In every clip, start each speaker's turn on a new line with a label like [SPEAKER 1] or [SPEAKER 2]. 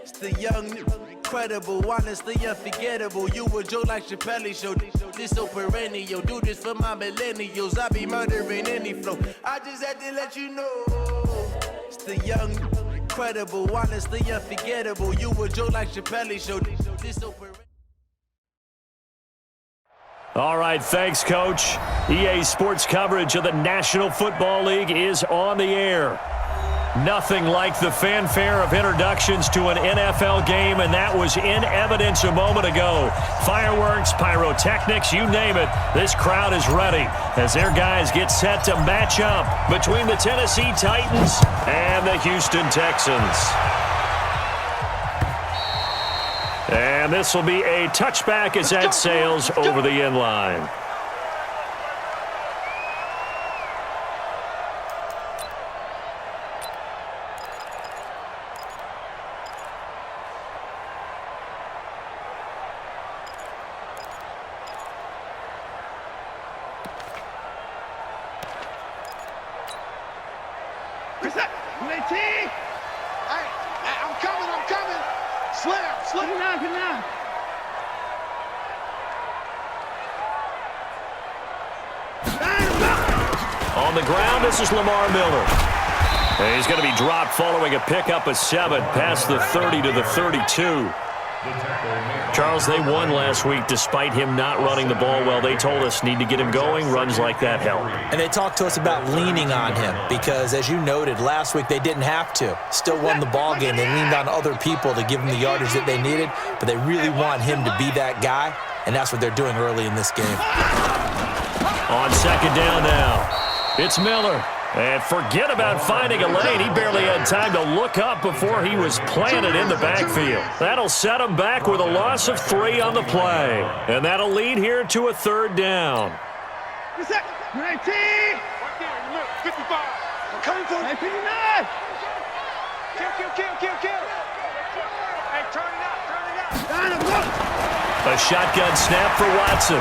[SPEAKER 1] It's the young, incredible, honestly unforgettable. You a joke like Chappelle Show. This so perennial. Do this for my millennials. I be murdering any flow. I just had to let you know. It's the young, incredible, honestly unforgettable. You a joke like Chappelle Show. This so perennial.
[SPEAKER 2] All right, thanks, Coach. EA Sports coverage of the National Football League is on the air. Nothing like the fanfare of introductions to an NFL game, and that was in evidence a moment ago. Fireworks, pyrotechnics, you name it. This crowd is ready as their guys get set to match up between the Tennessee Titans and the Houston Texans. And this will be a touchback as that sails over the end line. On the ground, this is Lamar Miller. And he's going to be dropped following a pickup of 7 past the 30 to the 32. Charles, they won last week despite him not running the ball well. They told us need to get him going. Runs like that help.
[SPEAKER 3] And they talked to us about leaning on him because, as you noted, last week they didn't have to. Still won the ball game. They leaned on other people to give them the yardage that they needed, but they really want him to be that guy, and that's what they're doing early in this game.
[SPEAKER 2] On second down now. It's Miller. And forget about finding a lane. He barely had time to look up before he was planted in the backfield. That'll set him back with a loss of 3 on the play. And that'll lead here to a third down.
[SPEAKER 4] 19. 55. I'm coming for 59. Kill. Hey, turn it up.
[SPEAKER 2] A shotgun snap for Watson.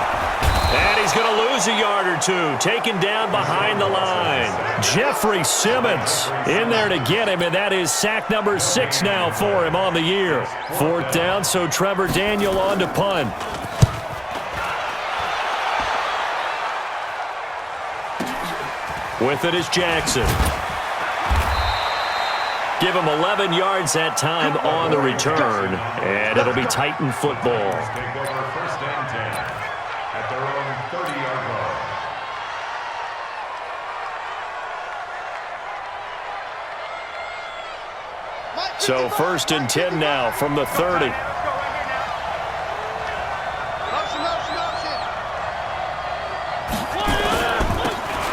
[SPEAKER 2] And he's going to lose a yard or two, taken down behind the line. Jeffrey Simmons in there to get him, and that is sack number 6 now for him on the year. 4th down, so Trevor Daniel on to punt. With it is Jackson. Give him 11 yards that time on the return, and it'll be Titan football. So 1st and 10 now from the 30.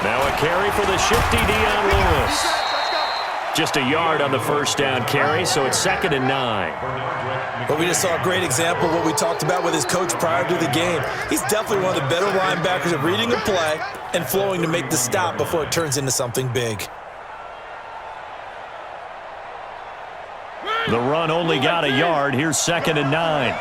[SPEAKER 2] Now a carry for the shifty Dion Lewis. Just a yard on the 1st down carry, so it's 2nd and 9.
[SPEAKER 3] But we just saw a great example of what we talked about with his coach prior to the game. He's definitely one of the better linebackers at reading a play and flowing to make the stop before it turns into something big.
[SPEAKER 2] The run only got a yard. Here's 2nd and 9.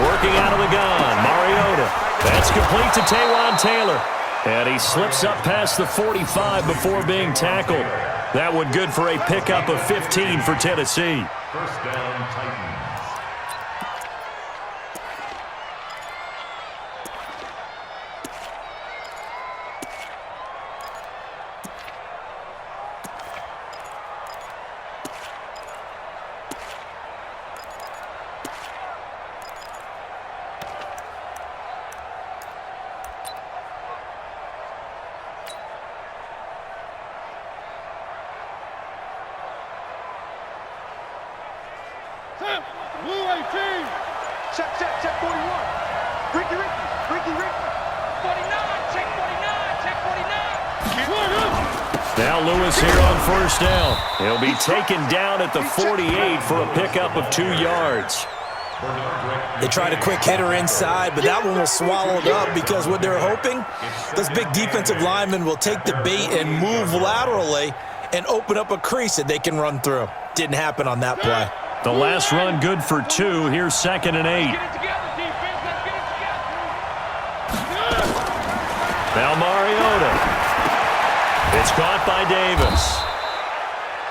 [SPEAKER 2] Working out of the gun, Mariota. That's complete to Taywan Taylor. And he slips up past the 45 before being tackled. That one good for a pickup of 15 for Tennessee.
[SPEAKER 5] 1st down, Titans.
[SPEAKER 4] Blue 18. Check 41. Ricky. 49. Check 49.
[SPEAKER 2] Now Lewis here on 1st down. He'll be taken down at the 48 for a pickup of 2 yards.
[SPEAKER 3] They tried a quick hitter inside, but that one was swallowed up because what they're hoping, this big defensive lineman will take the bait and move laterally and open up a crease that they can run through. Didn't happen on that play.
[SPEAKER 2] The last run good for 2. Here's 2nd and 8. Now Mariota. It's caught by Davis.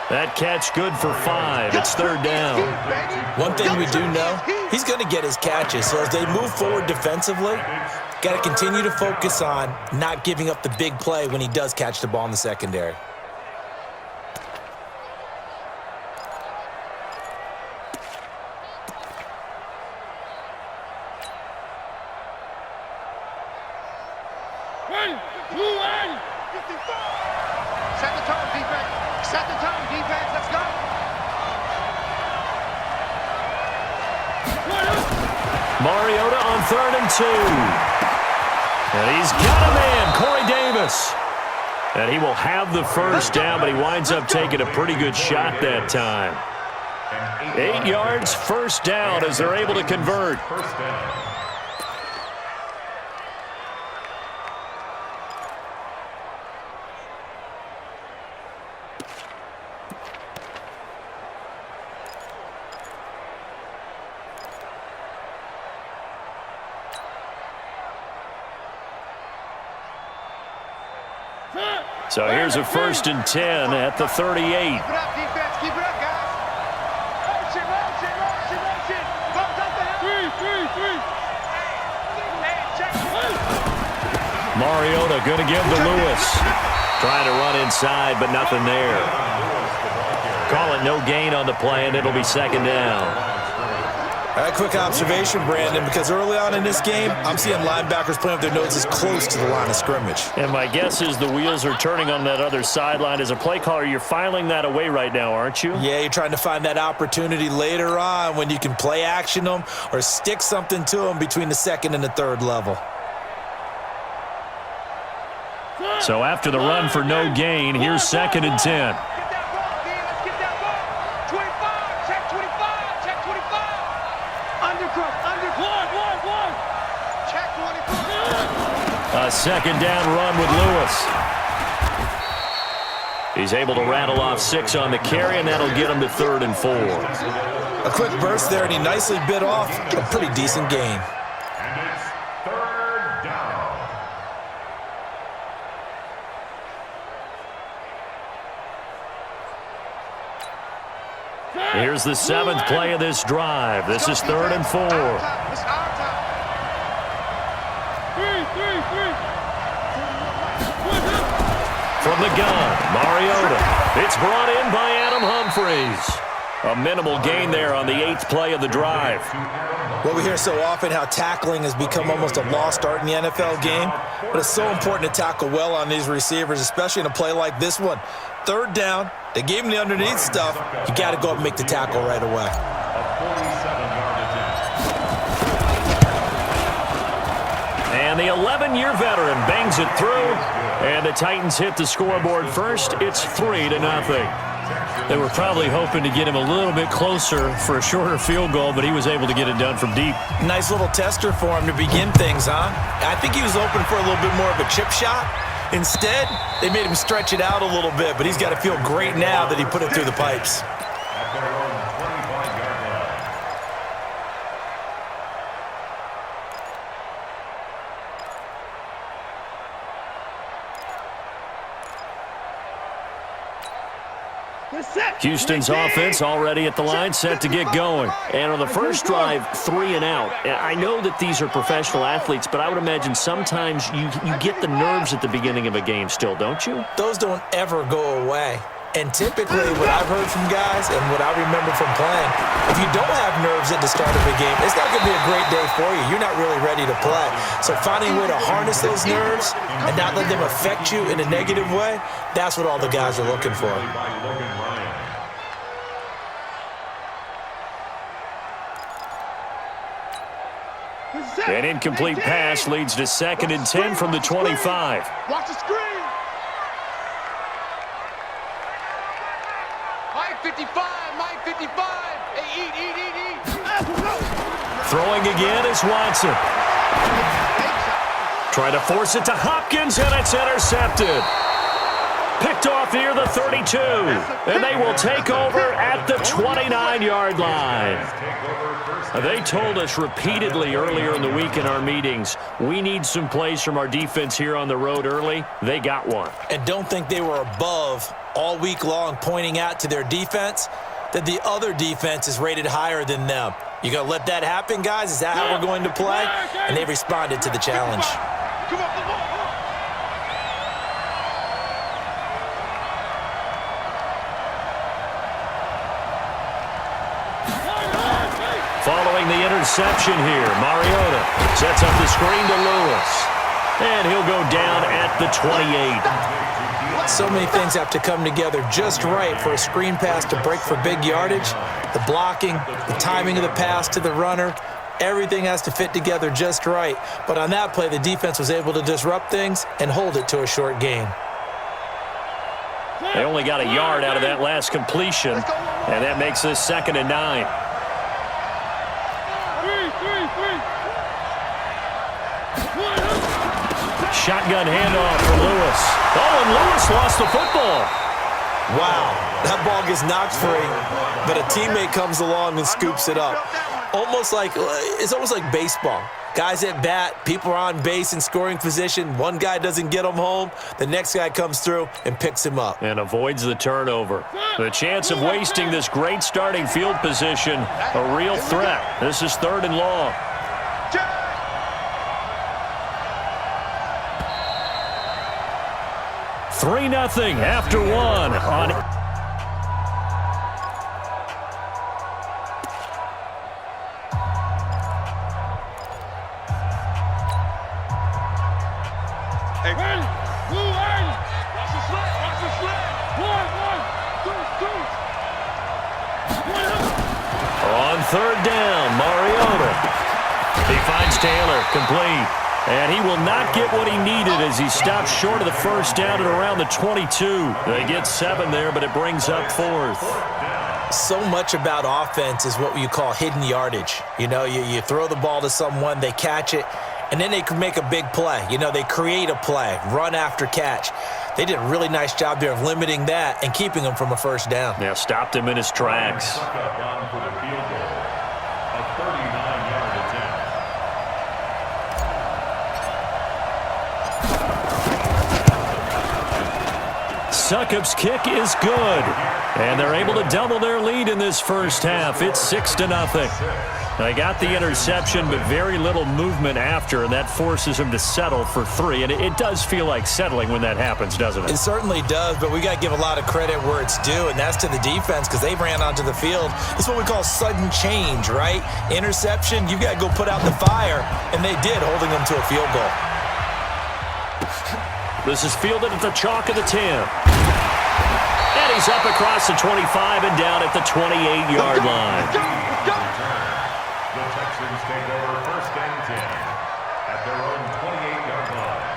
[SPEAKER 2] That catch good for 5. It's third down.
[SPEAKER 3] One thing we do know, he's going to get his catches. So as they move forward defensively, got to continue to focus on not giving up the big play when he does catch the ball in the secondary.
[SPEAKER 4] Set the tone, defense. Set the tone, defense. Let's go.
[SPEAKER 2] Mariota on 3rd and 2. And he's got a man, Corey Davis. And he will have the first down, but he winds up taking a pretty good shot that time. 8 yards, first down as they're able to convert. So here's a 1st and 10 at the 38.
[SPEAKER 4] Keep it up, defense. Keep it up, guys. Motion, motion, motion, motion. Thumbs up the head. Three. Hey, check.
[SPEAKER 2] Mariota going to give to Lewis. Trying to run inside, but nothing there. Call it no gain on the play, and it'll be 2nd down.
[SPEAKER 3] A quick observation, Brandon, because early on in this game, I'm seeing linebackers playing with their noses close to the line of scrimmage.
[SPEAKER 2] And my guess is the wheels are turning on that other sideline. As a play caller, you're filing that away right now, aren't you?
[SPEAKER 3] Yeah, you're trying to find that opportunity later on when you can play action them or stick something to them between the 2nd and the 3rd level.
[SPEAKER 2] So after the run for no gain, here's 2nd and 10. A 2nd down run with Lewis. He's able to rattle off 6 on the carry, and that'll get him to 3rd and 4.
[SPEAKER 3] A quick burst there, and he nicely bit off a pretty decent gain.
[SPEAKER 5] And it's 3rd down.
[SPEAKER 2] Here's the 7th play of this drive. This is 3rd and 4.
[SPEAKER 4] It's our time.
[SPEAKER 2] From the gun, Mariota. It's brought in by Adam Humphries. A minimal gain there on the 8th play of the drive.
[SPEAKER 3] Well, we hear so often how tackling has become almost a lost art in the NFL game, but it's so important to tackle well on these receivers, especially in a play like this one. 3rd down, they gave him the underneath stuff. You got to go up and make the tackle right away.
[SPEAKER 2] And the 11-year veteran bangs it through, and the Titans hit the scoreboard first. It's 3-0. They were probably hoping to get him a little bit closer for a shorter field goal, but he was able to get it done from deep.
[SPEAKER 3] Nice little tester for him to begin things, huh? I think he was open for a little bit more of a chip shot. Instead, they made him stretch it out a little bit, but he's got to feel great now that he put it through the pipes.
[SPEAKER 2] Houston's offense already at the line, set to get going. And on the first drive, 3 and out. I know that these are professional athletes, but I would imagine sometimes you get the nerves at the beginning of a game still, don't you?
[SPEAKER 3] Those don't ever go away. And typically what I've heard from guys and what I remember from playing, if you don't have nerves at the start of a game, it's not going to be a great day for you. You're not really ready to play. So finding a way to harness those nerves and not let them affect you in a negative way, that's what all the guys are looking for.
[SPEAKER 2] An incomplete pass leads to 2nd and 10 from the 25.
[SPEAKER 4] Watch the screen. Mike 55. Hey, eat.
[SPEAKER 2] Throwing again is Watson. Trying to force it to Hopkins, and it's intercepted. Picked picked off near the 32, and they will take over at the 29-yard line. They told us repeatedly earlier in the week in our meetings, we need some plays from our defense here on the road early. They got one.
[SPEAKER 3] And don't think they were above all week long pointing out to their defense that the other defense is rated higher than them. You going to let that happen, guys? Is that how we're going to play? And they responded to the challenge.
[SPEAKER 2] Following the interception here, Mariota sets up the screen to Lewis. And he'll go down at the 28.
[SPEAKER 3] So many things have to come together just right for a screen pass to break for big yardage. The blocking, the timing of the pass to the runner, everything has to fit together just right. But on that play, the defense was able to disrupt things and hold it to a short gain.
[SPEAKER 2] They only got a yard out of that last completion, and that makes this 2nd and 9. Shotgun handoff for Lewis. Oh, and Lewis lost the football.
[SPEAKER 3] Wow, that ball gets knocked free, but a teammate comes along and scoops it up. It's almost like baseball. Guys at bat, people are on base in scoring position. One guy doesn't get him home. The next guy comes through and picks him up.
[SPEAKER 2] And avoids the turnover. The chance of wasting this great starting field position, a real threat. This is 3rd and long. 3-0 after 1 on.
[SPEAKER 4] Hey, ready? Blue line. Watch the sled. Watch the sled. One.
[SPEAKER 2] On 3rd down, Mariota. He finds Taylor, complete. And he will not get what he needed as he stops short of the 1st down at around the 22. They get 7 there, but it brings up 4th.
[SPEAKER 3] So much about offense is what you call hidden yardage. You know, you throw the ball to someone, they catch it, and then they can make a big play. You know, they create a play, run after catch. They did a really nice job there of limiting that and keeping him from a 1st down.
[SPEAKER 2] Yeah, stopped him in his tracks. Succop's kick is good. And they're able to double their lead in this 1st half. It's 6-0. They got the interception, but very little movement after, and that forces them to settle for 3. And it does feel like settling when that happens, doesn't it?
[SPEAKER 3] It certainly does, but we got to give a lot of credit where it's due, and that's to the defense because they ran onto the field. It's what we call sudden change, right? Interception, you've got to go put out the fire, and they did, holding them to a field goal.
[SPEAKER 2] This is fielded at the chalk of the 10. And he's up across the 25 and down at the 28-yard line.
[SPEAKER 5] The Texans take over 1st and 10 at their own 28-yard line.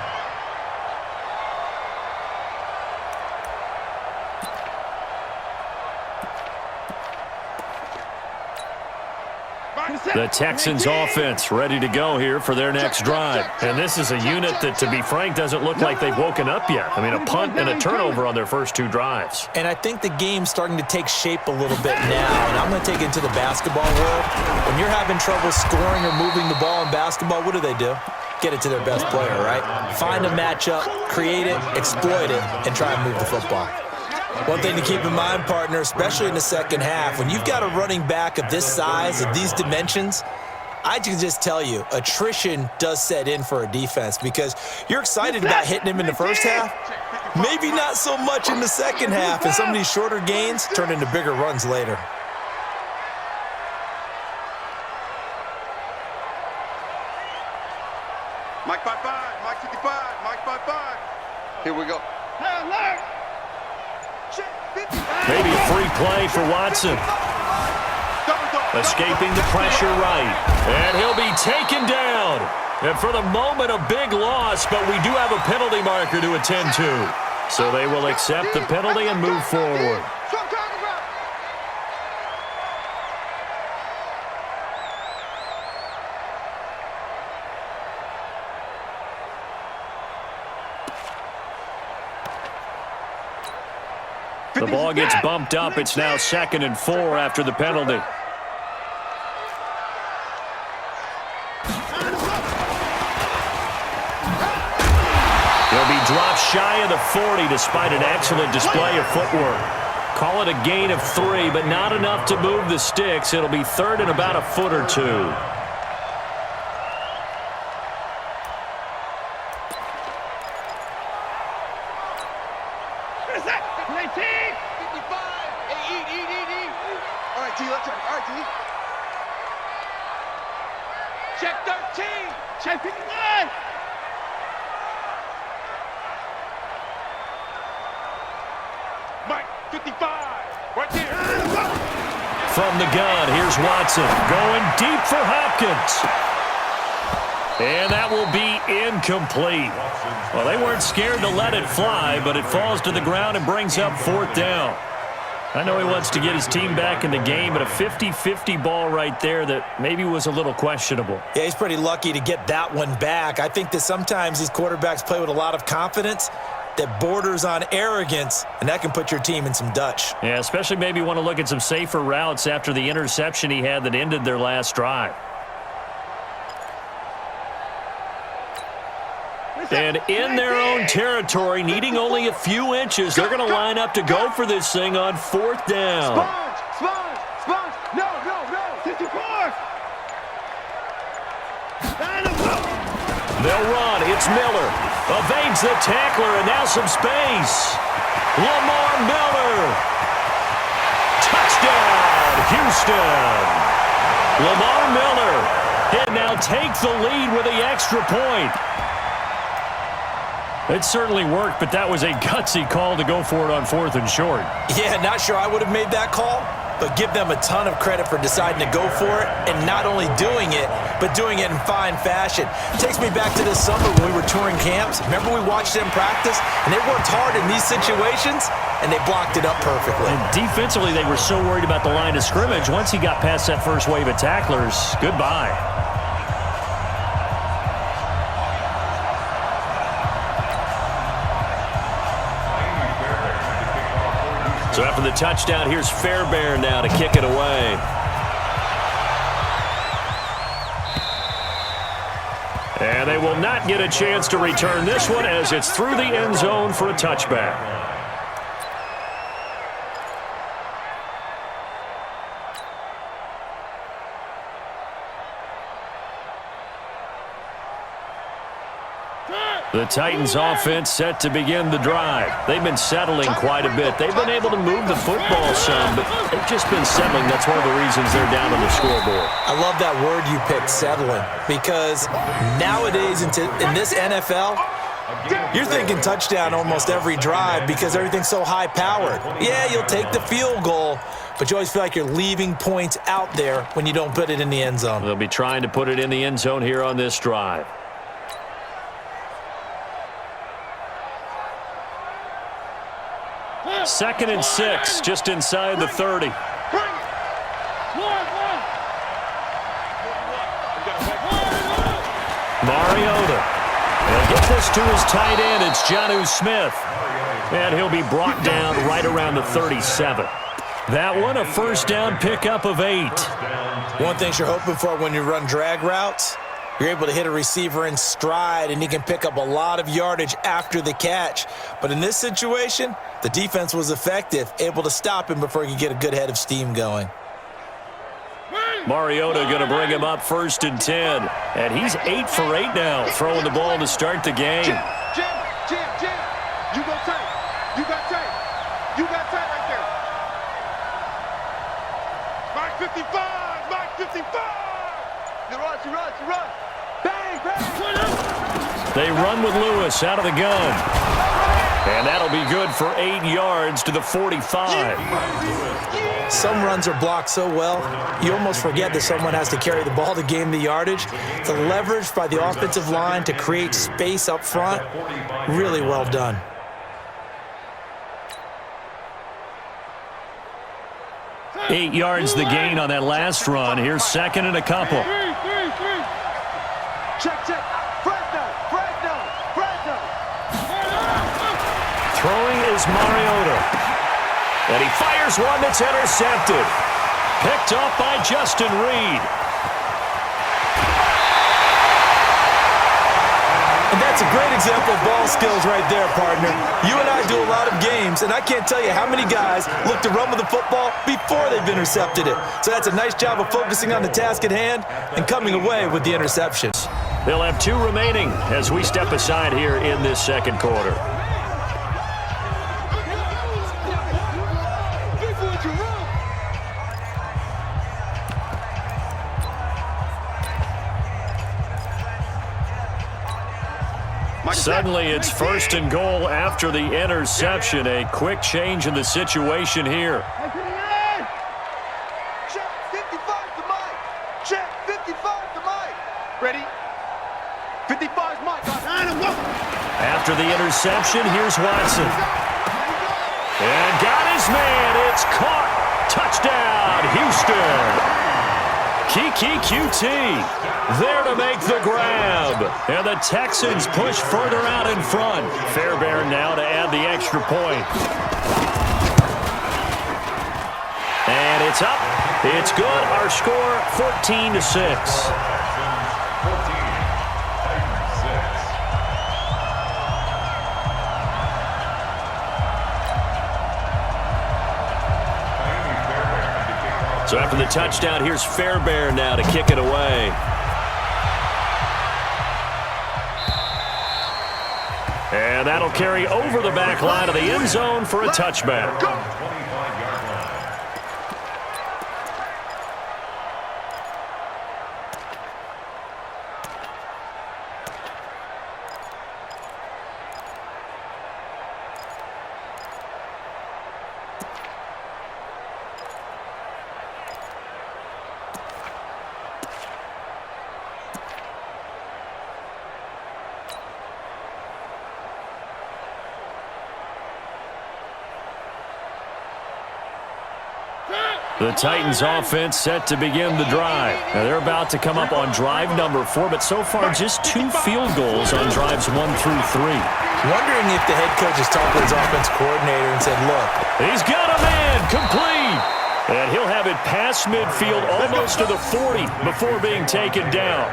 [SPEAKER 2] The Texans offense ready to go here for their next drive. And this is a unit that, to be frank, doesn't look like they've woken up yet. I mean, a punt and a turnover on their first 2 drives.
[SPEAKER 3] And I think the game's starting to take shape a little bit now. And I'm going to take it into the basketball world. When you're having trouble scoring or moving the ball in basketball, what do? Get it to their best player, right? Find a matchup, create it, exploit it, and try and move the football. One thing to keep in mind, partner, especially in the 2nd half, when you've got a running back of this size, of these dimensions, I can just tell you, attrition does set in for a defense because you're excited about hitting him in the 1st half, maybe not so much in the 2nd half, and some of these shorter gains turn into bigger runs later.
[SPEAKER 4] Mike 5-5, Mike 55, Mike 5-5. Here we go.
[SPEAKER 2] Maybe a free play for Watson. Escaping the pressure right. And he'll be taken down. And for the moment, a big loss, but we do have a penalty marker to attend to. So they will accept the penalty and move forward. The ball gets bumped up. It's now 2nd and 4 after the penalty. He'll be dropped shy of the 40 despite an excellent display of footwork. Call it a gain of 3, but not enough to move the sticks. It'll be 3rd and about a foot or 2.
[SPEAKER 4] Check 13. Check 59. Mike, 55. Right there.
[SPEAKER 2] From the gun, here's Watson going deep for Hopkins. And that will be incomplete. Well, they weren't scared to let it fly, but it falls to the ground and brings up 4th down. I know he wants to get his team back in the game, but a 50-50 ball right there that maybe was a little questionable.
[SPEAKER 3] Yeah, he's pretty lucky to get that one back. I think that sometimes these quarterbacks play with a lot of confidence that borders on arrogance, and that can put your team in some Dutch.
[SPEAKER 2] Yeah, especially maybe want to look at some safer routes after the interception he had that ended their last drive. And in their own territory, needing only a few inches, they're going to line up to go for this thing on 4th down.
[SPEAKER 4] Sponge. No. 54.
[SPEAKER 2] They'll run. It's Miller. Evades the tackler, and now some space. Lamar Miller. Touchdown, Houston. Lamar Miller can now take the lead with the extra point. It certainly worked, but that was a gutsy call to go for it on 4th and short.
[SPEAKER 3] Yeah, not sure I would have made that call, but give them a ton of credit for deciding to go for it and not only doing it, but doing it in fine fashion. It takes me back to this summer when we were touring camps. Remember we watched them practice, and they worked hard in these situations, and they blocked it up perfectly.
[SPEAKER 2] And defensively, they were so worried about the line of scrimmage. Once he got past that first wave of tacklers, goodbye. So after the touchdown, here's Fairbairn now to kick it away. And they will not get a chance to return this one as it's through the end zone for a touchback. The Titans offense set to begin the drive. They've been settling quite a bit. They've been able to move the football some, but they've just been settling. That's one of the reasons they're down on the scoreboard.
[SPEAKER 3] I love that word you picked, settling, because nowadays in this NFL, you're thinking touchdown almost every drive because everything's so high-powered. Yeah, you'll take the field goal, but you always feel like you're leaving points out there when you don't put it in the end zone.
[SPEAKER 2] They'll be trying to put it in the end zone here on this drive. Second and 6, just inside the 30. Mariota. He'll get this to his tight end. It's Jonnu Smith. And he'll be brought down right around the 37. That one, a first down pickup of 8.
[SPEAKER 3] One thing you're hoping for when you run drag routes, you're able to hit a receiver in stride, and he can pick up a lot of yardage after the catch. But in this situation, the defense was effective, able to stop him before he could get a good head of steam going.
[SPEAKER 2] Mariota going to bring him up 1st and 10. And he's 8 for 8 now, throwing the ball to start the game.
[SPEAKER 4] Jim. You go tight. You got tight. You got tight right there. Mike 55. Mike 55. You run. Bang.
[SPEAKER 2] They run with Lewis out of the gun. And that'll be good for 8 yards to the 45.
[SPEAKER 3] Some runs are blocked so well, you almost forget that someone has to carry the ball to gain the yardage. The leverage by the offensive line to create space up front, really well done.
[SPEAKER 2] Eight yards the gain on that last run. Here's 2nd and a couple.
[SPEAKER 4] Check. Fresno.
[SPEAKER 2] Throwing is Mariota. here's one that's intercepted. Picked off by Justin Reed.
[SPEAKER 3] And that's a great example of ball skills right there, partner. You and I do a lot of games, and I can't tell you how many guys look to run with the football before they've intercepted it. So that's a nice job of focusing on the task at hand and coming away with the interception.
[SPEAKER 2] They'll have 2 remaining as we step aside here in this second quarter. Suddenly, it's 1st and goal after the interception. A quick change in the situation here.
[SPEAKER 4] Check 55 to Mike. Check 55 to Mike. Ready? 55 is Mike.
[SPEAKER 2] After the interception, here's Watson. And got his man. It's caught. Touchdown, Houston. Kiki QT there to make the grab. And the Texans push further out in front. Fairbairn now to add the extra point. And it's up. It's good. Our score 14-6. So after the touchdown, here's Fairbairn now to kick it away. And that'll carry over the back line of the end zone for a touchback. The Titans offense set to begin the drive. Now they're about to come up on drive number 4, but so far just 2 field goals on drives 1 through 3.
[SPEAKER 3] Wondering if the head coach has talked to his offense coordinator and said, look.
[SPEAKER 2] He's got a man complete. And he'll have it past midfield almost to the 40 before being taken down.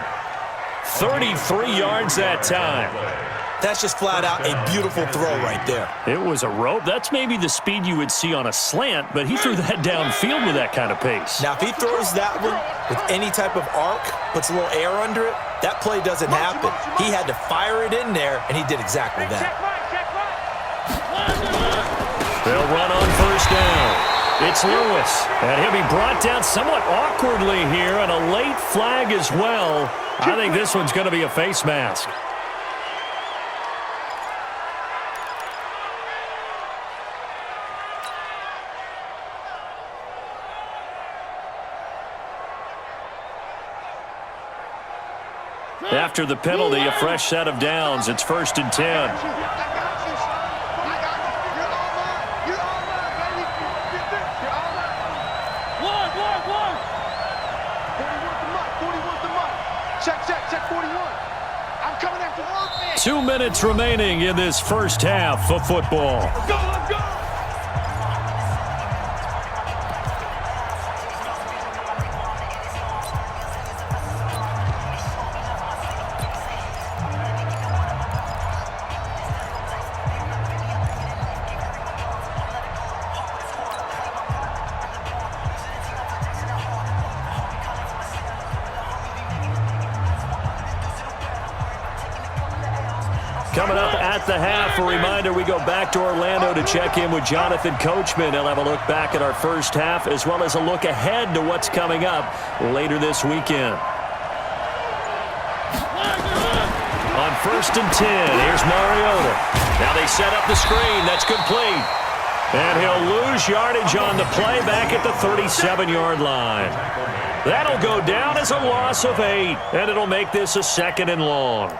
[SPEAKER 2] 33 yards that time.
[SPEAKER 3] That's just flat out a beautiful throw right there.
[SPEAKER 2] It was a rope. That's maybe the speed you would see on a slant, but he threw that downfield with that kind of pace.
[SPEAKER 3] Now, if he throws that one with any type of arc, puts a little air under it, that play doesn't happen. He had to fire it in there, and he did exactly that.
[SPEAKER 2] They'll run on 1st down. It's Lewis, and he'll be brought down somewhat awkwardly here, and a late flag as well. I think this one's going to be a face mask. After the penalty, a fresh set of downs. It's 1st and 10.
[SPEAKER 4] Check 41. I'm coming after work.
[SPEAKER 2] 2 minutes remaining in this first half of football.
[SPEAKER 4] Let's go, let's go.
[SPEAKER 2] Coming up at the half, a reminder, we go back to Orlando to check in with Jonathan Coachman. He'll have a look back at our first half as well as a look ahead to what's coming up later this weekend. On 1st and 10, here's Mariota. Now they set up the screen. That's complete. And he'll lose yardage on the play back at the 37-yard line. That'll go down as a loss of 8, and it'll make this a 2nd and long.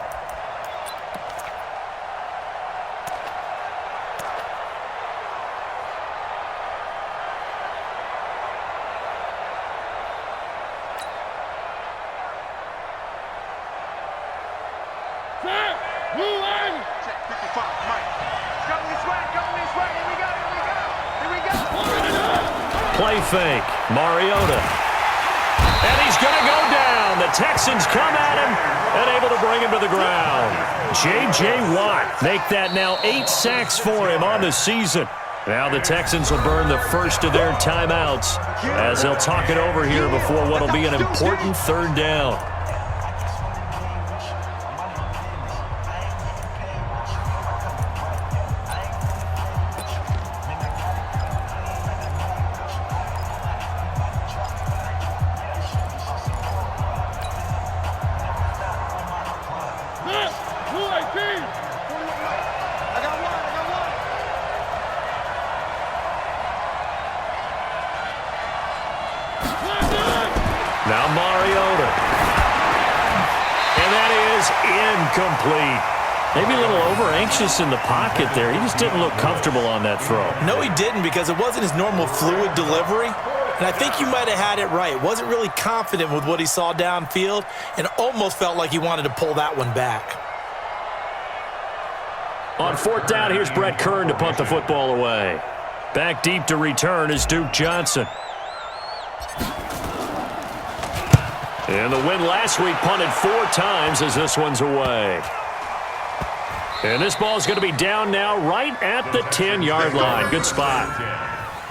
[SPEAKER 4] Check 55, Mike. Coming this way, here we go. Here we go.
[SPEAKER 2] play fake. Mariota. And he's going to go down. The Texans come at him and able to bring him to the ground. J.J. Watt make that now 8 sacks for him on the season. Now the Texans will burn the first of their timeouts as they'll talk it over here before what will be an important third down. Now Mariota. And that is incomplete. Maybe a little over-anxious in the pocket there. He just didn't look comfortable on that throw.
[SPEAKER 3] No, he didn't, because it wasn't his normal fluid delivery. And I think you might have had it right. Wasn't really confident with what he saw downfield and almost felt like he wanted to pull that one back.
[SPEAKER 2] On fourth down, here's Brett Kern to punt the football away. Back deep to return is Duke Johnson. And the win last week punted 4 times as this one's away. And this ball's going to be down now right at the 10-yard line. Good spot.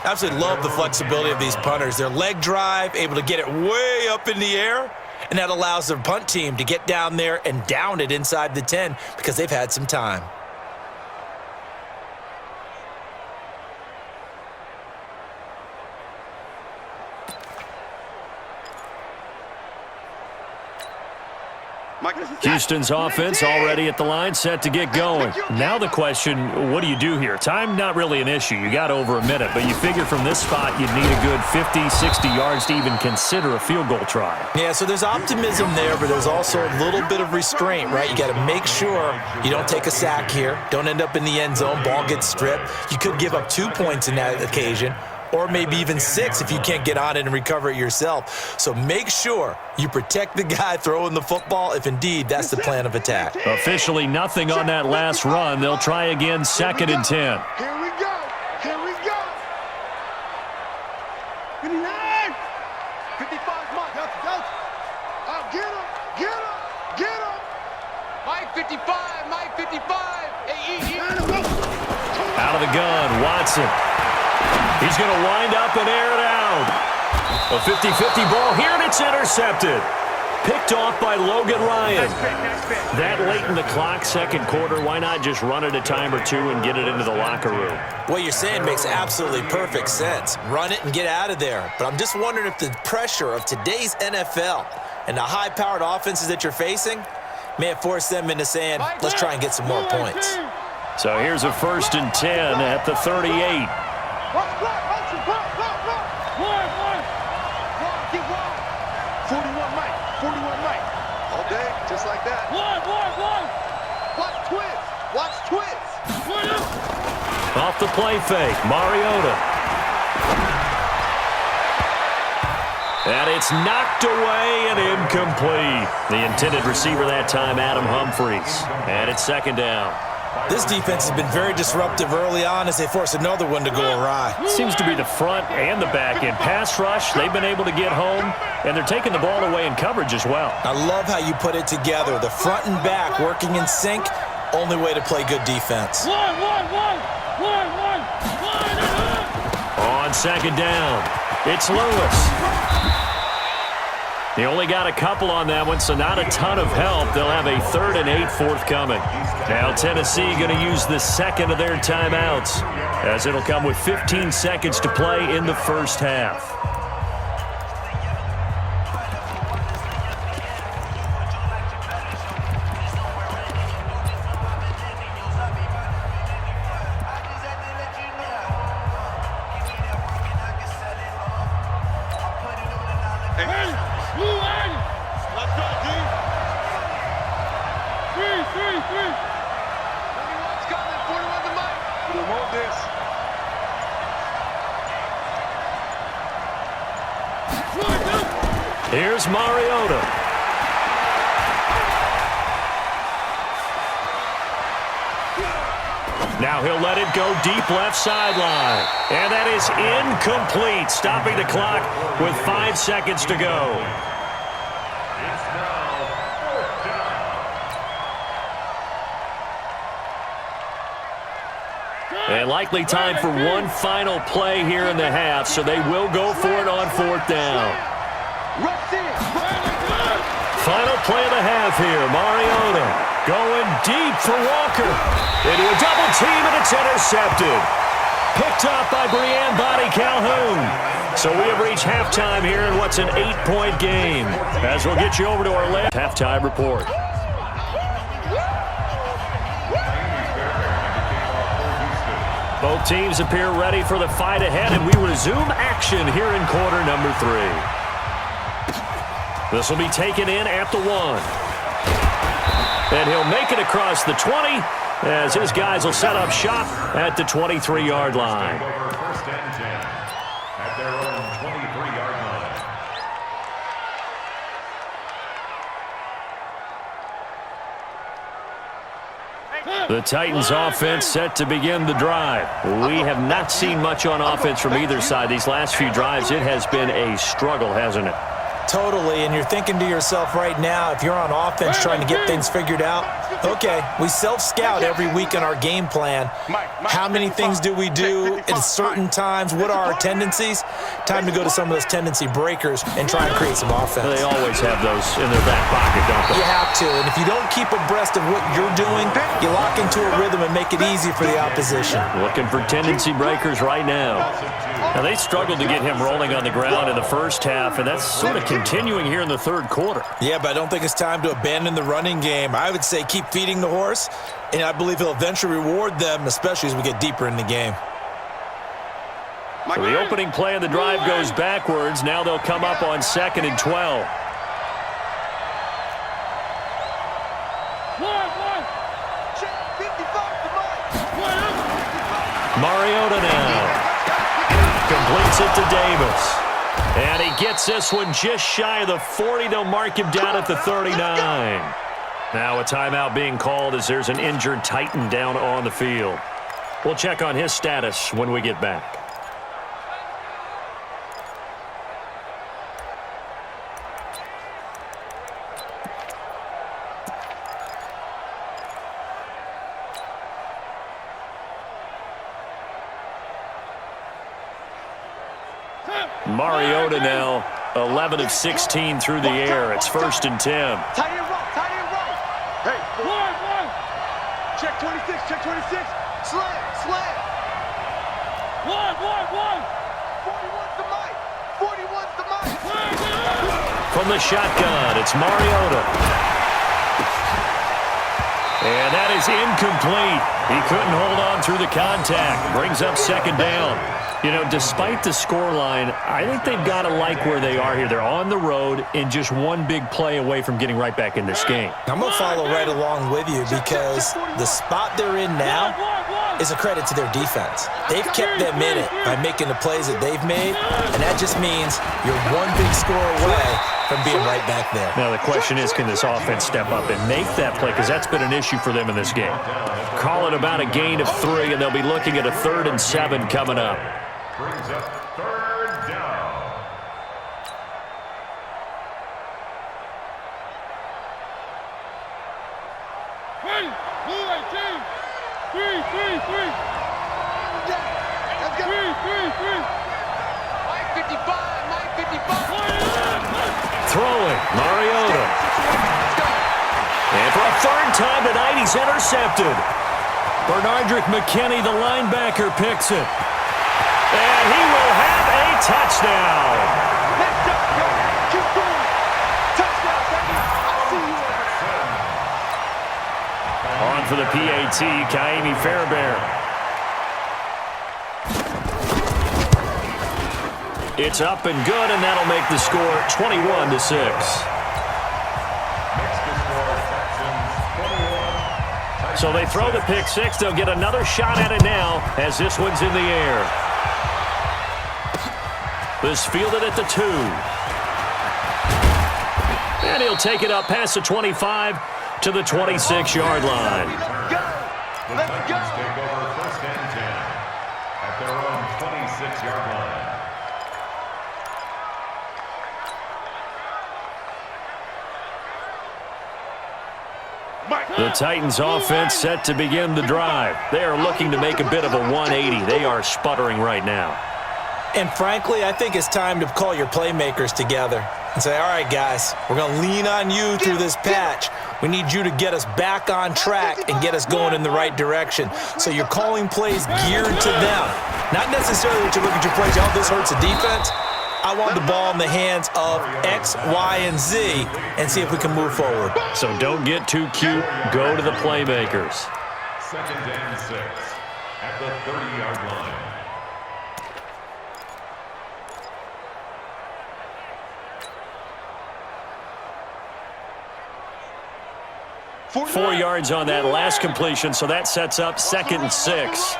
[SPEAKER 3] Absolutely love the flexibility of these punters. Their leg drive, able to get it way up in the air, and that allows their punt team to get down there and down it inside the 10 because they've had some time.
[SPEAKER 2] Houston's offense already at the line, set to get going. Now the question, what do you do here? Time not really an issue. You got over a minute, but you figure from this spot you'd need a good 50, 60 yards to even consider a field goal try.
[SPEAKER 3] Yeah, so there's optimism there, but there's also a little bit of restraint, right? You got to make sure you don't take a sack here. Don't end up in the end zone. Ball gets stripped. You could give up 2 points in that occasion, or maybe even 6 if you can't get on it and recover it yourself. So make sure you protect the guy throwing the football if indeed that's the plan of attack.
[SPEAKER 2] Officially nothing on that last run. They'll try again, 2nd and 10.
[SPEAKER 4] Here we go. Here we go. 59. 55, Mike. Go. Get him. Get him. Get him. Mike 55. Mike 55.
[SPEAKER 2] Out of the gun, Watson. He's going to wind up and air it out. A 50-50 ball here, and it's intercepted. Picked off by Logan Ryan. That late in the clock, second quarter, why not just run it a time or two and get it into the locker room?
[SPEAKER 3] What you're saying makes absolutely perfect sense. Run it and get out of there. But I'm just wondering if the pressure of today's NFL and the high-powered offenses that you're facing may have forced them into saying, let's try and get some more points.
[SPEAKER 2] So here's a 1st and 10 at the 38.
[SPEAKER 4] Run. 41 Mike. 41 Mike. All day, just like that. One. Watch twins.
[SPEAKER 2] Off the play fake, Mariota. And it's knocked away and incomplete. The intended receiver that time, Adam Humphries. And it's 2nd down.
[SPEAKER 3] This defense has been very disruptive early on as they force another one to go awry.
[SPEAKER 2] Seems to be the front and the back end. Pass rush, they've been able to get home, and they're taking the ball away in coverage as well.
[SPEAKER 3] I love how you put it together. The front and back working in sync, only way to play good defense.
[SPEAKER 2] On 2nd down, it's Lewis. He only got a couple on that one, so not a ton of help. They'll have a 3rd and 8 forthcoming. Now Tennessee going to use the 2nd of their timeouts, as it'll come with 15 seconds to play in the first half. Here's Mariota. Now he'll let it go deep left sideline. And that is incomplete, stopping the clock with 5 seconds to go.
[SPEAKER 5] It's now 4th down.
[SPEAKER 2] And likely time for one final play here in the half, so they will go for it on 4th down. Final play of the half here. Mariota going deep for Walker. Into a double team, and it's intercepted. Picked up by Brianne Body Calhoun. So we have reached halftime here in what's an 8-point game. As we'll get you over to our last halftime report. Both teams appear ready for the fight ahead, and we resume action here in quarter number 3. This will be taken in at the 1. And he'll make it across the 20 as his guys will set up shop at the 23-yard line.
[SPEAKER 5] First and 10 at their own 23-yard line.
[SPEAKER 2] The Titans offense set to begin the drive. We have not seen much on offense from either side these last few drives. It has been a struggle, hasn't it?
[SPEAKER 3] Totally, and you're thinking to yourself right now, if you're on offense trying to get things figured out, okay, we self-scout every week in our game plan. How many things do we do at certain times? What are our tendencies? Time to go to some of those tendency breakers and try and create some offense.
[SPEAKER 2] They always have those in their back pocket, don't they?
[SPEAKER 3] You have to, and if you don't keep abreast of what you're doing, you lock into a rhythm and make it easy for the opposition.
[SPEAKER 2] Looking for tendency breakers right now. Now, they struggled to get him rolling on the ground in the first half, and that's sort of continuing here in the third quarter.
[SPEAKER 3] Yeah, but I don't think it's time to abandon the running game. I would say keep feeding the horse, and I believe he'll eventually reward them, especially as we get deeper in the game.
[SPEAKER 2] So the opening play of the drive goes backwards. Now they'll come up on 2nd and 12. Mariota now. Completes it to Davis. And he gets this one just shy of the 40. They'll mark him down at the 39. Now a timeout being called as there's an injured Titan down on the field. We'll check on his status when we get back. Mariota now 11 of 16 through the air. It's 1st and 10.
[SPEAKER 4] Tight end right, tight end right. Hey, one. Check 26, check 26. Slam. 41's the mic. 41's the mic.
[SPEAKER 2] From the shotgun, it's Mariota. And that is incomplete. He couldn't hold on through the contact. Brings up 2nd down. You know, despite the scoreline, I think they've got to like where they are here. They're on the road and just one big play away from getting right back in this game.
[SPEAKER 3] I'm going to follow right along with you because the spot they're in now is a credit to their defense. They've kept them in it by making the plays that they've made, and that just means you're one big score away from being right back there.
[SPEAKER 2] Now the question is, can this offense step up and make that play? Because that's been an issue for them in this game. Call it about a gain of 3, and they'll be looking at a 3rd and 7 coming up.
[SPEAKER 5] Brings up 3rd down.
[SPEAKER 2] Throwing, Mariota. And for a 3rd time tonight, he's intercepted. Bernardrick McKinney, the linebacker, picks it. And he will have a touchdown. On for the PAT, Kaimi Fairbairn. It's up and good, and that'll make the score 21-6. So they throw the pick 6. They'll get another shot at it now as this one's in the air. This fielded at the 2. And he'll take it up past the 25 to the 26-yard line.
[SPEAKER 4] Let's go.
[SPEAKER 5] 6-yard line.
[SPEAKER 2] The Titans offense set to begin the drive. They are looking to make a bit of a 180. They are sputtering right now.
[SPEAKER 3] And frankly, I think it's time to call your playmakers together and say, all right, guys, we're going to lean on you through this patch. We need you to get us back on track and get us going in the right direction. So you're calling plays geared to them. Not necessarily that you look at your plays, oh, this hurts the defense. I want the ball in the hands of X, Y, and Z and see if we can move forward.
[SPEAKER 2] So don't get too cute. Go to the playmakers.
[SPEAKER 5] 2nd and 6 at the 30-yard line.
[SPEAKER 2] Four yards on that last completion, so that sets up 2nd and 6.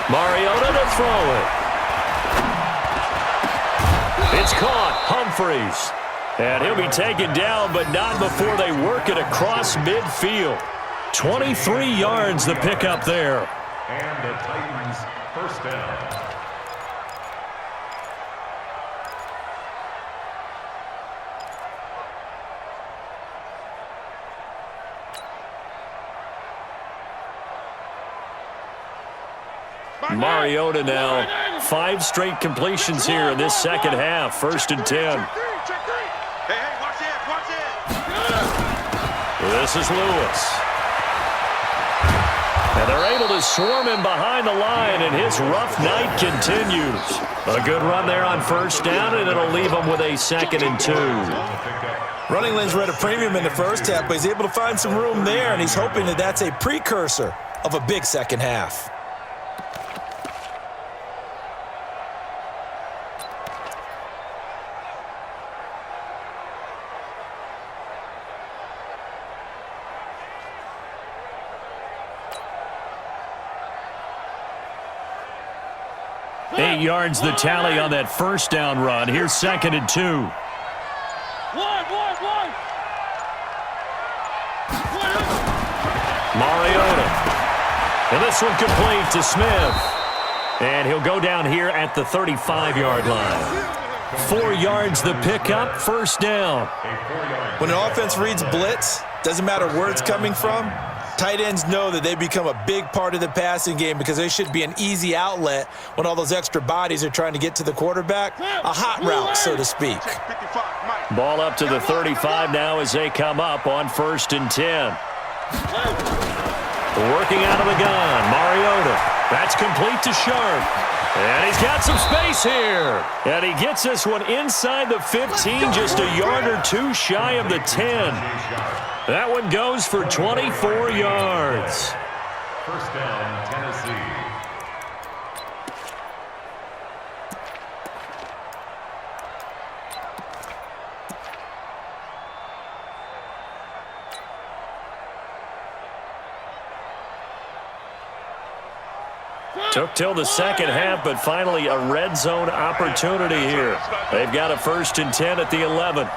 [SPEAKER 2] Mariota to throw it. It's caught. Humphries. And he'll be taken down, but not before they work it across midfield. 23 yards the pickup there.
[SPEAKER 5] And the Titans first down.
[SPEAKER 2] Mariota now, 5 straight completions here in this second half. 1st and 10.
[SPEAKER 4] Hey, watch it.
[SPEAKER 2] This is Lewis. And they're able to swarm him behind the line, and his rough night continues. A good run there on 1st down, and it'll leave him with a 2nd and 2.
[SPEAKER 3] Running lanes were at a premium in the first half, but he's able to find some room there, and he's hoping that that's a precursor of a big second half.
[SPEAKER 2] Eight yards the tally on that 1st down run. Here's 2nd and 2. Mariota. And this one complete to Smith. And he'll go down here at the 35-yard line. 4 yards the pickup, 1st down.
[SPEAKER 3] When an offense reads blitz, doesn't matter where it's coming from, tight ends know that they become a big part of the passing game because they should be an easy outlet when all those extra bodies are trying to get to the quarterback. A hot route, so to speak.
[SPEAKER 2] Ball up to the 35 now as they come up on 1st and 10. Working out of the gun, Mariota. That's complete to Sharp. And he's got some space here. And he gets this one inside the 15, just a yard or 2 shy of the 10. That one goes for 24 yards.
[SPEAKER 5] 1st down, Tennessee.
[SPEAKER 2] Took till the second half, but finally a red zone opportunity here. They've got a 1st and 10 at the 11.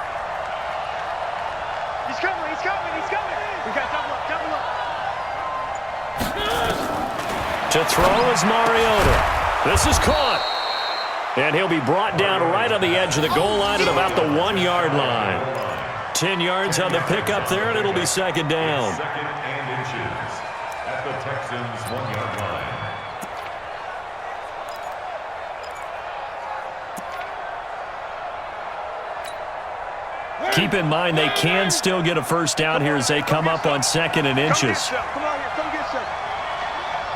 [SPEAKER 4] He's coming. We got double up.
[SPEAKER 2] To throw is Mariota. This is caught. And he'll be brought down right on the edge of the goal line at about the 1-yard line. 10 yards on the pickup there, and it'll be 2nd down.
[SPEAKER 5] 2nd and inches at the Texans' 1-yard line.
[SPEAKER 2] Keep in mind they can still get a 1st down here as they come up on 2nd and inches.
[SPEAKER 4] Come on here, come get some.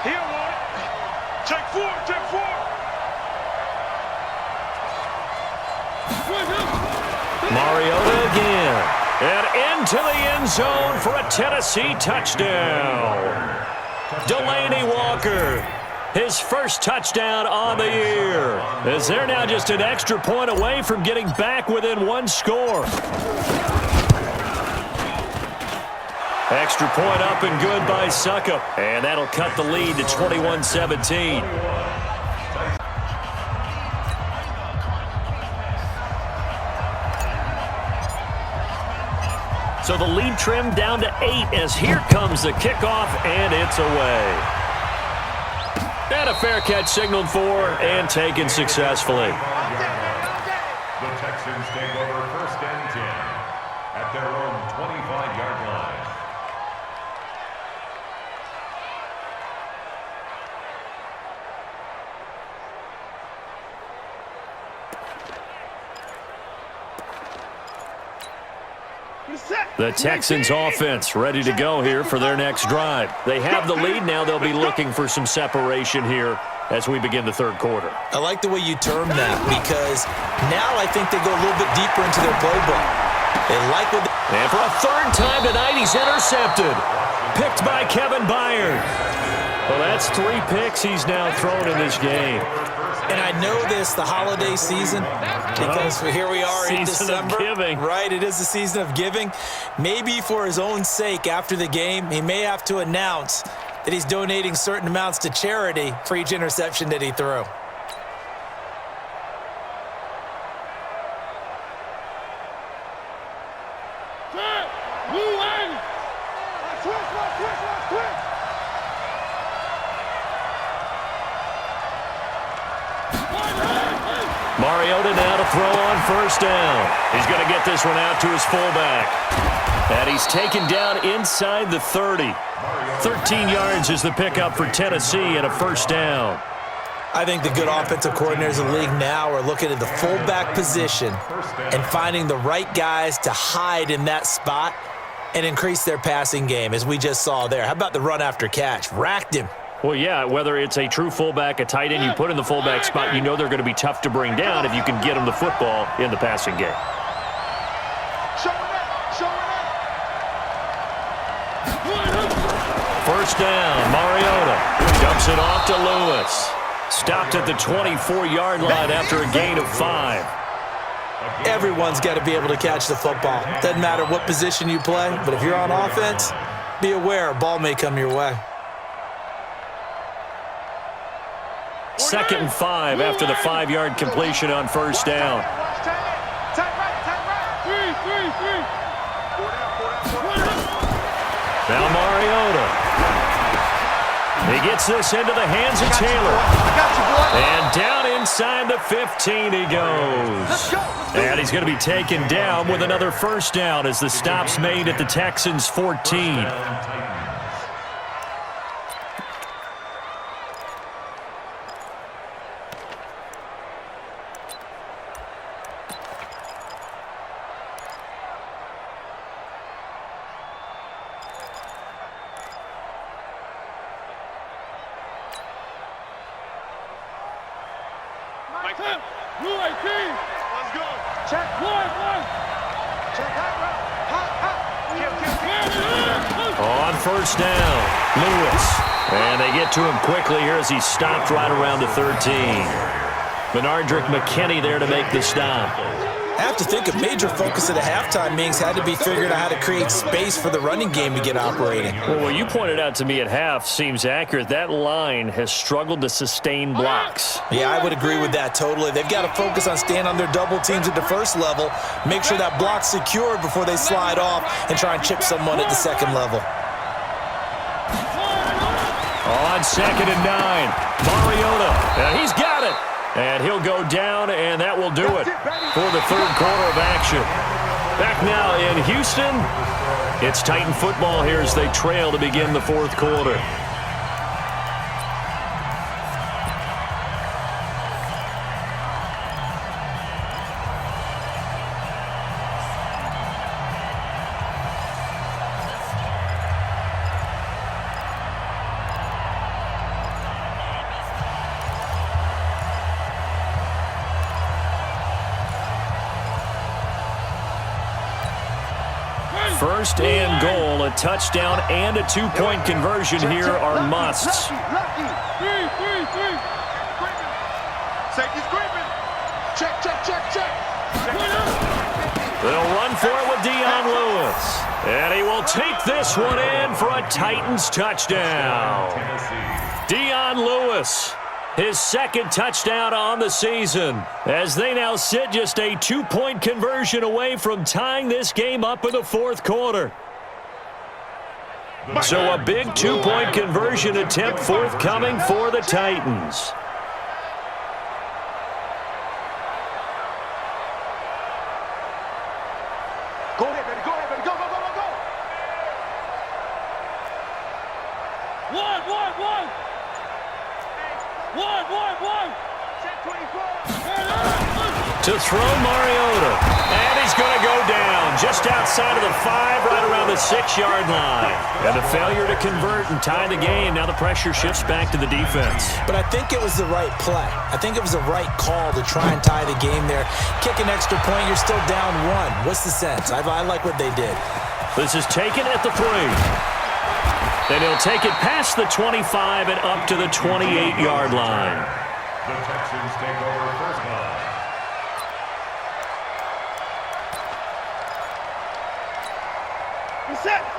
[SPEAKER 4] He don't want it. Check 4.
[SPEAKER 2] Mariota again. And into the end zone for a Tennessee touchdown. Delaney Walker, his 1st touchdown on the year. As they're now just an extra point away from getting back within 1 score. Extra point up and good by Suckup. And that'll cut the lead to 21-17. So the lead trimmed down to 8 as here comes the kickoff, and it's away. And a fair catch signaled for and taken successfully.
[SPEAKER 5] The Texans take over 1st and 10 at their own 25-yard line.
[SPEAKER 2] The Texans offense ready to go here for their next drive. They have the lead now. They'll be looking for some separation here as we begin the third quarter.
[SPEAKER 3] I like the way you term that because now I think they go a little bit deeper into their playbook. They like what
[SPEAKER 2] and for a third time tonight, he's intercepted. Picked by Kevin Byard. Well, that's 3 picks he's now thrown in this game.
[SPEAKER 3] And I know this, the holiday season, because here we are in December.
[SPEAKER 2] Season of giving.
[SPEAKER 3] Right, it is the season of giving. Maybe for his own sake after the game, he may have to announce that he's donating certain amounts to charity for each interception that he threw.
[SPEAKER 2] Mariota now to throw on 1st down. He's going to get this one out to his fullback. And he's taken down inside the 30. 13 yards is the pickup for Tennessee and a 1st down.
[SPEAKER 3] I think the good offensive coordinators in the league now are looking at the fullback position and finding the right guys to hide in that spot and increase their passing game, as we just saw there. How about the run after catch? Racked him.
[SPEAKER 2] Well, yeah, whether it's a true fullback, a tight end you put in the fullback spot, you know they're going to be tough to bring down if you can get them the football in the passing game. First down, Mariota dumps it off to Lewis. Stopped at the 24-yard line after a gain of 5.
[SPEAKER 3] Everyone's got to be able to catch the football. Doesn't matter what position you play, but if you're on offense, be aware a ball may come your way.
[SPEAKER 2] 2nd and 5 after the 5-yard completion on 1st down. Now Mariota. He gets this into the hands of Taylor. And down inside the 15 he goes. And he's going to be taken down with another 1st down as the stop's made at the Texans' 14. On 1st down, Lewis. And they get to him quickly here as he stopped right around the 13. Benardrick McKinney there to make the stop.
[SPEAKER 3] I have to think a major focus at the halftime meetings had to be figuring out how to create space for the running game to get operating.
[SPEAKER 2] Well, what you pointed out to me at half seems accurate. That line has struggled to sustain blocks.
[SPEAKER 3] Yeah, I would agree with that totally. They've got to focus on staying on their double teams at the first level, make sure that block's secured before they slide off and try and chip someone at the second level.
[SPEAKER 2] On 2nd and 9, Mariota. And he's got it. And he'll go down, and that will do it for the third quarter of action. Back now in Houston, it's Titan football here as they trail to begin the 4th quarter. First and goal, a touchdown and a 2-point conversion here are musts.
[SPEAKER 4] Safety's creeping. Check.
[SPEAKER 2] They'll run for it with Dion Lewis. And he will take this one in for a Titans touchdown. Dion Lewis, his 2nd touchdown on the season, as they now sit just a 2-point conversion away from tying this game up in the 4th quarter. So a big two-point conversion attempt forthcoming for the Titans.
[SPEAKER 4] Go ahead, baby. Go ahead, baby. Go, go, go, go, go. One. Set 24.
[SPEAKER 2] To throw Mariota. And he's going to go down just outside of the 5, right around the 6-yard line. And a failure to convert and tie the game. Now the pressure shifts back to the defense.
[SPEAKER 3] But I think it was the right play. I think it was the right call to try and tie the game there. Kick an extra point, you're still down 1. What's the sense? I like what they did.
[SPEAKER 2] This is taken at the 3. And he'll take it past the 25 and up to the 28-yard line.
[SPEAKER 5] The Texans take over first down.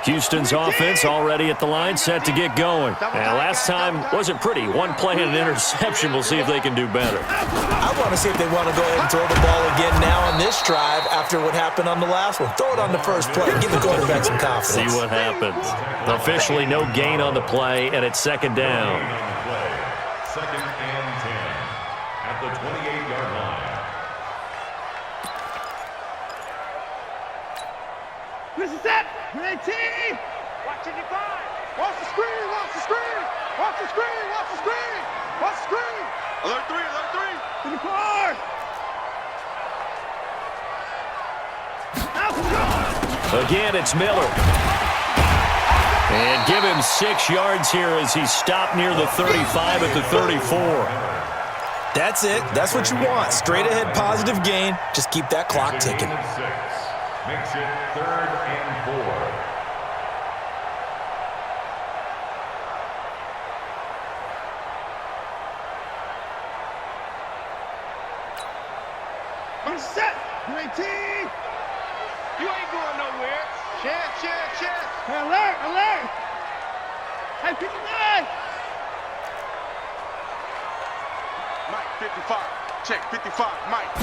[SPEAKER 2] Houston's offense already at the line, set to get going. And last time wasn't pretty. One play and an interception. We'll see if they can do better.
[SPEAKER 3] I want to see if they want to go ahead and throw the ball again now on this drive after what happened on the last one. Throw it on the first play. Give the quarterback some confidence.
[SPEAKER 2] See what happens. Officially no gain on the play, and it's second down.
[SPEAKER 5] Second and 10 at the 28-yard line.
[SPEAKER 4] Listen, set. 19. Watching your five. Watch the screen. Watch the screen. Watch the screen. Watch the screen. Watch the screen. Alert 3. Alert 3. To the car.
[SPEAKER 2] Again, it's Miller. And give him 6 yards here as he's stopped near the 35 at the 34.
[SPEAKER 3] That's it. That's what you want. Straight ahead positive gain. Just keep that clock ticking.
[SPEAKER 5] Makes it 3rd and 4.
[SPEAKER 4] On set. 19. You ain't going nowhere. Check. Alert. Hey, 59. Mike, 55. Check, 55. Mike.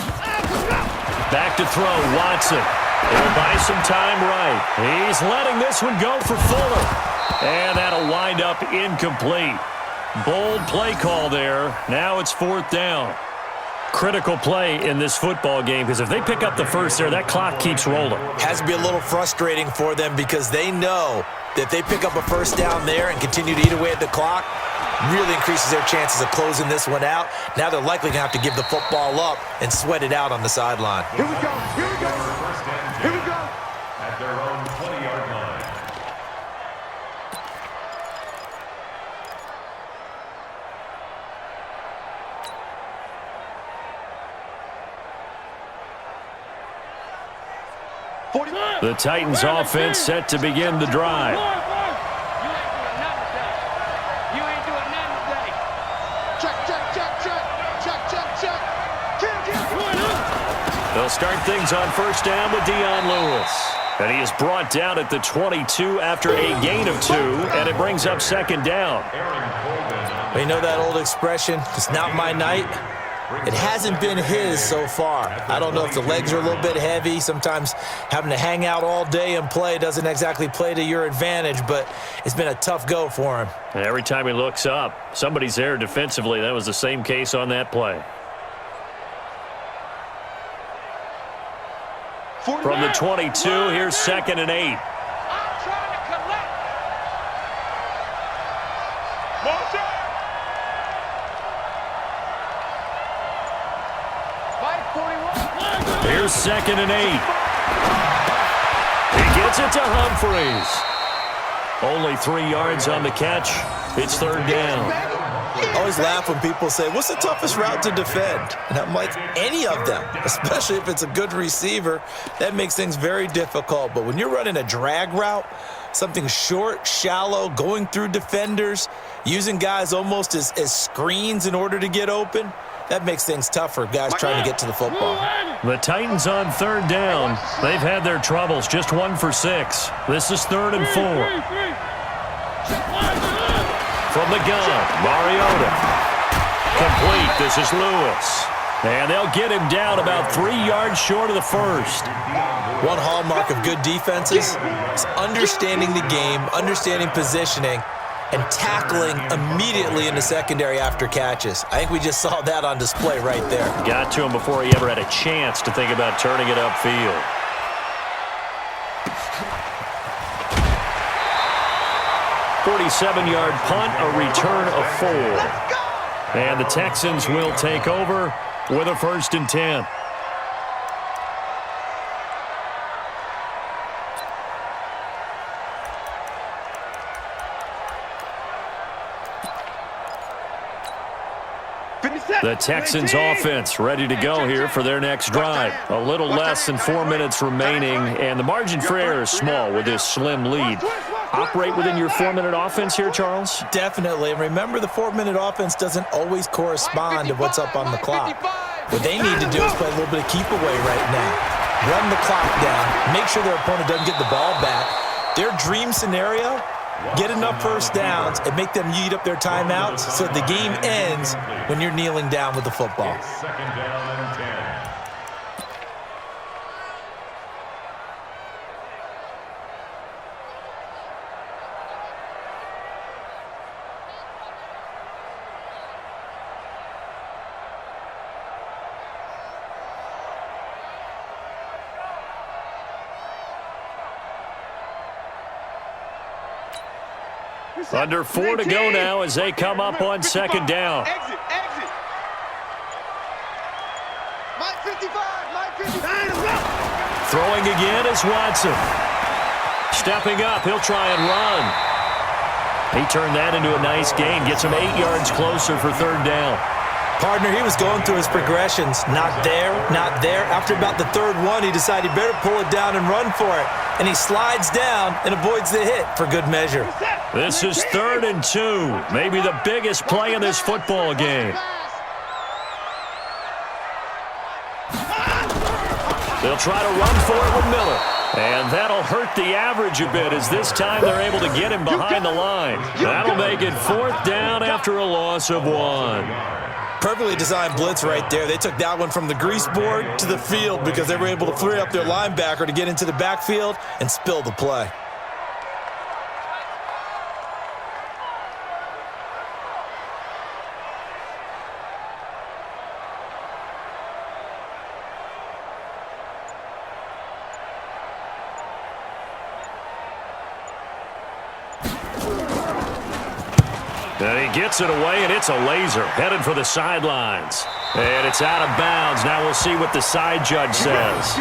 [SPEAKER 2] Back to throw, Watson. He'll buy some time right. He's letting this one go for Fuller. And that'll wind up incomplete. Bold play call there. Now it's 4th down. Critical play in this football game because if they pick up the first there, that clock keeps rolling.
[SPEAKER 3] Has to be a little frustrating for them because they know that if they pick up a first down there and continue to eat away at the clock, really increases their chances of closing this one out. Now they're likely going to have to give the football up and sweat it out on the sideline.
[SPEAKER 4] Here we go.
[SPEAKER 5] First and 10 at their own 20-yard line.
[SPEAKER 2] The Titans offense set to begin the drive.
[SPEAKER 4] You ain't doing nothing today. Check.
[SPEAKER 2] They'll start things on first down with Dion Lewis. And he is brought down at the 22 after a gain of 2, and it brings up second down.
[SPEAKER 3] You know that old expression, it's not my night? It hasn't been his so far. I don't know if the legs are a little bit heavy. Sometimes having to hang out all day and play doesn't exactly play to your advantage, but it's been a tough go for him.
[SPEAKER 2] And every time he looks up, somebody's there defensively. That was the same case on that play. From the 22, here's 2nd and 8.
[SPEAKER 4] I'm trying to collect. Motion. Fight 41.
[SPEAKER 2] Here's 2nd and 8. He gets it to Humphreys. Only 3 yards on the catch. It's 3rd down.
[SPEAKER 3] I always laugh when people say, what's the toughest route to defend? And I'm like, any of them, especially if it's a good receiver. That makes things very difficult. But when you're running a drag route, something short, shallow, going through defenders, using guys almost as screens in order to get open, that makes things tough for guys trying to get to the football.
[SPEAKER 2] The Titans on 3rd down. They've had their troubles, just 1 for 6. This is 3rd and 4. From the gun, Mariota. Complete. This is Lewis. And they'll get him down about 3 yards short of the first.
[SPEAKER 3] One hallmark of good defenses is understanding the game, understanding positioning, and tackling immediately in the secondary after catches. I think we just saw that on display right there.
[SPEAKER 2] Got to him before he ever had a chance to think about turning it upfield. "47-yard punt, a return of 4. And the Texans will take over with a 1st and 10. The Texans offense ready to go here for their next drive. A little less than 4 minutes remaining, and the margin for error is small with this slim lead. Operate within your 4-minute offense here, Charles?
[SPEAKER 3] Definitely. And remember, the 4-minute offense doesn't always correspond to what's up on the clock. What they need to do is play a little bit of keep away right now. Run the clock down. Make sure their opponent doesn't get the ball back. Their dream scenario, get enough first downs and make them eat up their timeouts so the game ends when you're kneeling down with the football.
[SPEAKER 5] It's 2nd down and 10.
[SPEAKER 2] Under 4 to go now as they come up on 2nd down.
[SPEAKER 4] Exit. Mike 55, Mike 55.
[SPEAKER 2] Throwing again is Watson. Stepping up, he'll try and run. He turned that into a nice gain, gets him 8 yards closer for 3rd down.
[SPEAKER 3] Partner, he was going through his progressions. Not there, not there. After about the 3rd one, he decided he better pull it down and run for it. And he slides down and avoids the hit for good measure.
[SPEAKER 2] This is 3rd and 2, maybe the biggest play in this football game. They'll try to run for it with Miller. And that'll hurt the average a bit as this time they're able to get him behind the line. That'll make it 4th down after a loss of 1.
[SPEAKER 3] Perfectly designed blitz right there. They took that one from the grease board to the field because they were able to free up their linebacker to get into the backfield and spill the play.
[SPEAKER 2] And he gets it away, and it's a laser headed for the sidelines. And it's out of bounds. Now we'll see what the side judge says.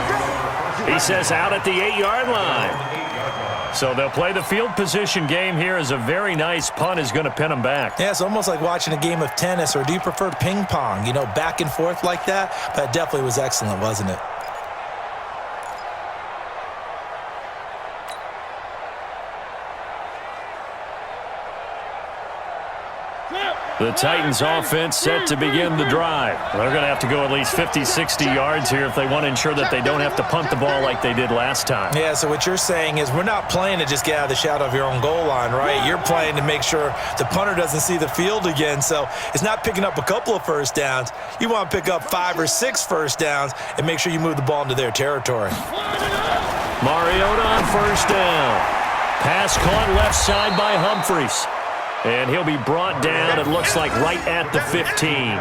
[SPEAKER 2] He says out at the 8-yard line. So they'll play the field position game here as a very nice punt is going to pin them back.
[SPEAKER 3] Yeah, it's almost like watching a game of tennis, or do you prefer ping pong? You know, back and forth like that? But it definitely was excellent, wasn't it?
[SPEAKER 2] The Titans offense set to begin the drive. They're going to have to go at least 50, 60 yards here if they want to ensure that they don't have to punt the ball like they did last time.
[SPEAKER 3] Yeah, so what you're saying is we're not playing to just get out of the shadow of your own goal line, right? You're playing to make sure the punter doesn't see the field again. So it's not picking up a couple of first downs. You want to pick up 5 or 6 first downs and make sure you move the ball into their territory.
[SPEAKER 2] Mariota on 1st down. Pass caught left side by Humphries. And he'll be brought down, it looks like, right at the 15.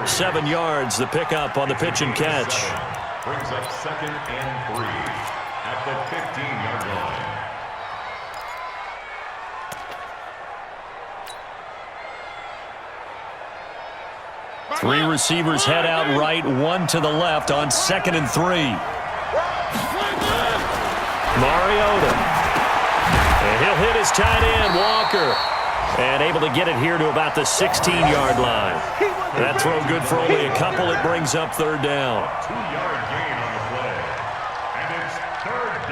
[SPEAKER 2] 7 yards, the pickup on the pitch and catch.
[SPEAKER 5] Brings up 2nd and 3 at the 15-yard line.
[SPEAKER 2] 3 receivers head out right, 1 to the left on 2nd and 3. Mariota. And he'll hit his tight end, Walker. And able to get it here to about the 16-yard line. That throw good for only a couple. It brings up 3rd down.
[SPEAKER 5] 2-yard gain on the play. And it's 3rd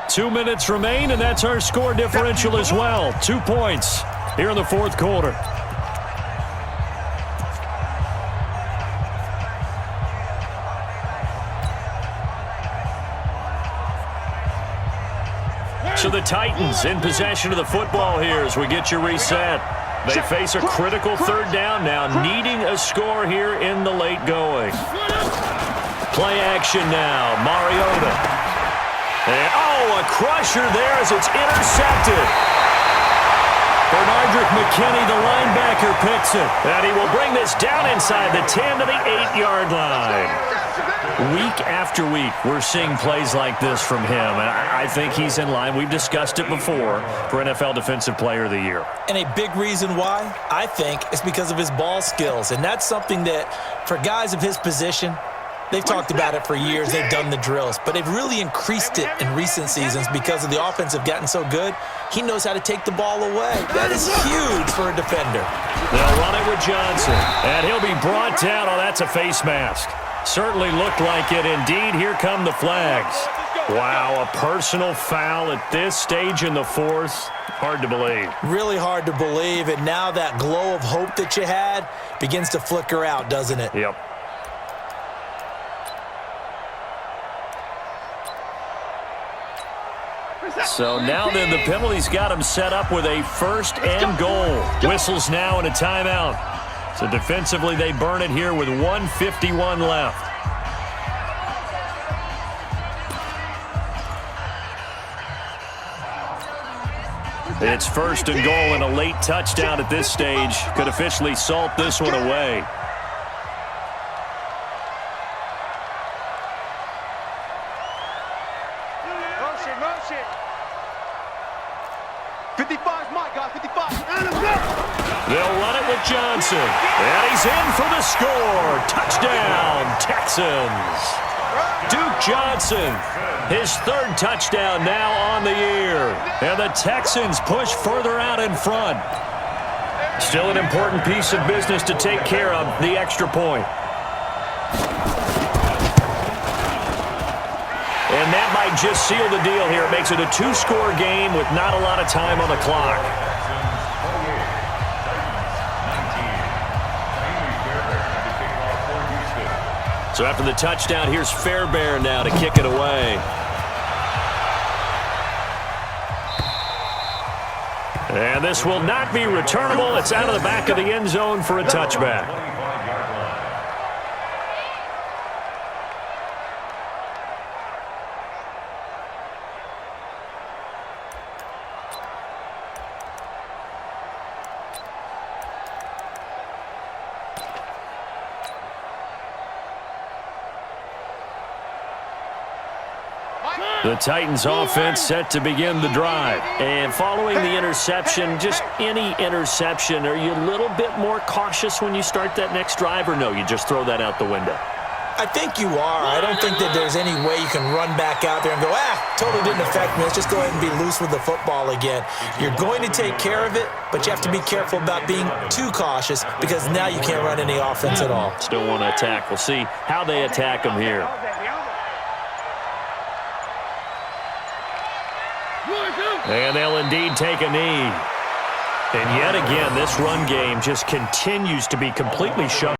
[SPEAKER 5] down.
[SPEAKER 2] 2 minutes remain, and that's our score differential as well. 2 points here in the 4th quarter. So the Titans in possession of the football here as we get you reset. They face a critical third down now, needing a score here in the late going. Play action now, Mariota. And, a crusher there as it's intercepted. Bernardrick McKinney, the linebacker, picks it. And he will bring this down inside the 10 to the 8-yard line. Week after week, we're seeing plays like this from him, and I think he's in line. We've discussed it before for NFL Defensive Player of the Year.
[SPEAKER 3] And a big reason why, I think, is because of his ball skills, and that's something that, for guys of his position, they've talked about it for years. They've done the drills, but they've really increased it in recent seasons because of the offense have gotten so good. He knows how to take the ball away. That is huge for a defender.
[SPEAKER 2] They'll run it with Johnson, and he'll be brought down. Oh, that's a face mask. Certainly looked like it. Indeed, here come the flags. Wow, a personal foul at this stage in the fourth. Hard to believe. Really hard to believe, and now that glow of hope that you had begins to flicker out, doesn't it? Yep. So now then, the penalty's got him set up with a 1st and goal. Whistles now and a timeout. So defensively, they burn it here with 1:51 left. It's 1st and goal, and a late touchdown at this stage could officially salt this one away.
[SPEAKER 4] Motion. 55's my guy, 55.
[SPEAKER 2] They'll run it with Johnson. And he's in for the score. Touchdown, Texans. Duke Johnson, his 3rd touchdown now on the year. And the Texans push further out in front. Still an important piece of business to take care of, the extra point. And that might just seal the deal here. It makes it a 2-score game with not a lot of time on the clock. So after the touchdown, here's Fairbairn now to kick it away. And this will not be returnable. It's out of the back of the end zone for a touchback. The Titans offense set to begin the drive. And following the interception, just any interception, are you a little bit more cautious when you start that next drive, or no, you just throw that out the window?
[SPEAKER 3] I think you are. I don't think that there's any way you can run back out there and go, totally didn't affect me. Let's just go ahead and be loose with the football again. You're going to take care of it, but you have to be careful about being too cautious because now you can't run any offense at all.
[SPEAKER 2] Still want to attack. We'll see how they attack them here. And they'll indeed take a knee. And yet again, this run game just continues to be completely shut